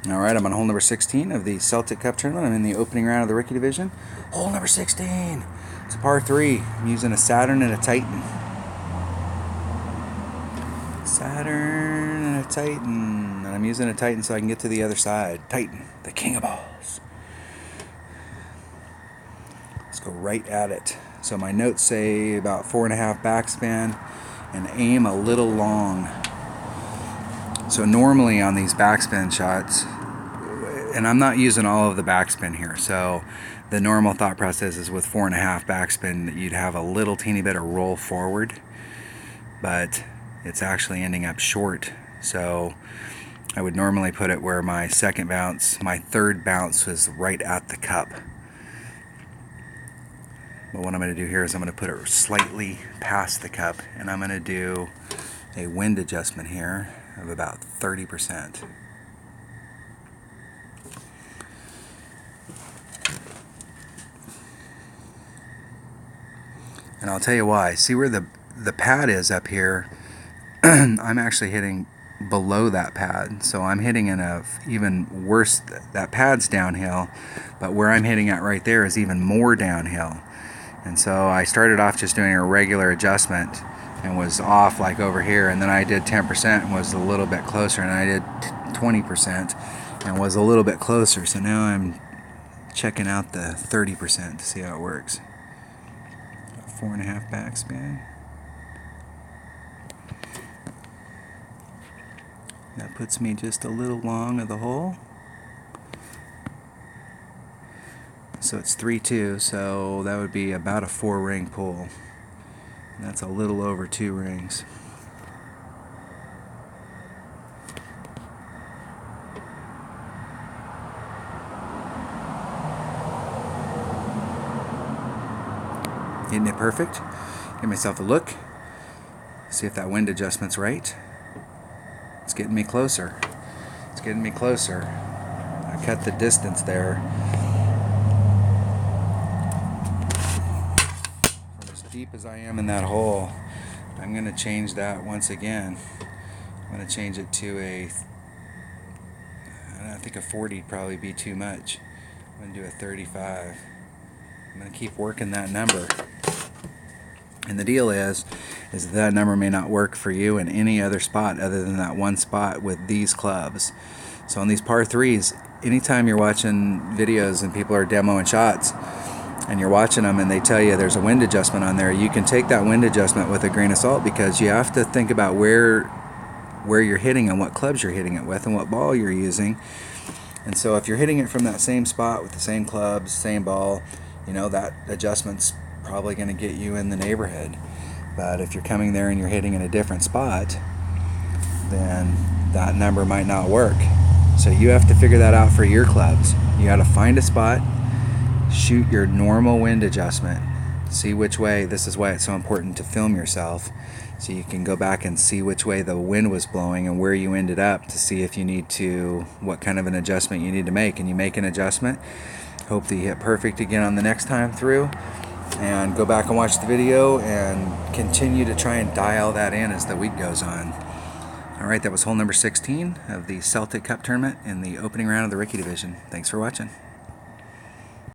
Alright, I'm on hole number 16 of the Celtic Cup tournament. I'm in the opening round of the rookie division. Hole number 16. It's a par 3. I'm using a Saturn and a Titan. Saturn and a Titan. And I'm using a Titan so I can get to the other side. Titan, the king of balls. Let's go right at it. So my notes say about 4.5 backspin and aim a little long. So normally on these backspin shots, and I'm not using all of the backspin here, so the normal thought process is with 4.5 backspin that you'd have a little teeny bit of roll forward, but it's actually ending up short. So I would normally put it where my second bounce, my third bounce was right at the cup. But what I'm going to do here is I'm going to put it slightly past the cup, and I'm going to do a wind adjustment here of about 30%. And I'll tell you why. See where the pad is up here? I'm actually hitting below that pad. So I'm hitting in a even worse, that pad's downhill, but where I'm hitting at right there is even more downhill. And so I started off just doing a regular adjustment and was off like over here, and then I did 10% and was a little bit closer, and I did 20% and was a little bit closer. So now I'm checking out the 30% to see how it works. 4.5 backspin. That puts me just a little long of the hole. So it's 3-2, so that would be about a 4-ring pull. And that's a little over 2 rings. Hitting it perfect. Give myself a look. See if that wind adjustment's right. It's getting me closer. It's getting me closer. I cut the distance there. From as deep as I am in that hole, I'm going to change that once again. I'm going to change it to I think a 40 would probably be too much. I'm going to do a 35. I'm going to keep working that number. And the deal is that number may not work for you in any other spot other than that one spot with these clubs. So on these par 3s, anytime you're watching videos and people are demoing shots and you're watching them and they tell you there's a wind adjustment on there, you can take that wind adjustment with a grain of salt, because you have to think about where you're hitting and what clubs you're hitting it with and what ball you're using. And so if you're hitting it from that same spot with the same clubs, same ball, you know, that adjustment's probably going to get you in the neighborhood. But if you're coming there and you're hitting in a different spot, then that number might not work. So you have to figure that out for your clubs. You got to find a spot, shoot your normal wind adjustment, see which way. This is why it's so important to film yourself, so you can go back and see which way the wind was blowing and where you ended up, to see if you need to, what kind of an adjustment you need to make. And you make an adjustment, hope that you hit perfect again on the next time through, and go back and watch the video and continue to try and dial that in as the week goes on. Alright, that was hole number 16 of the Celtic Cup tournament in the opening round of the rookie division. Thanks for watching.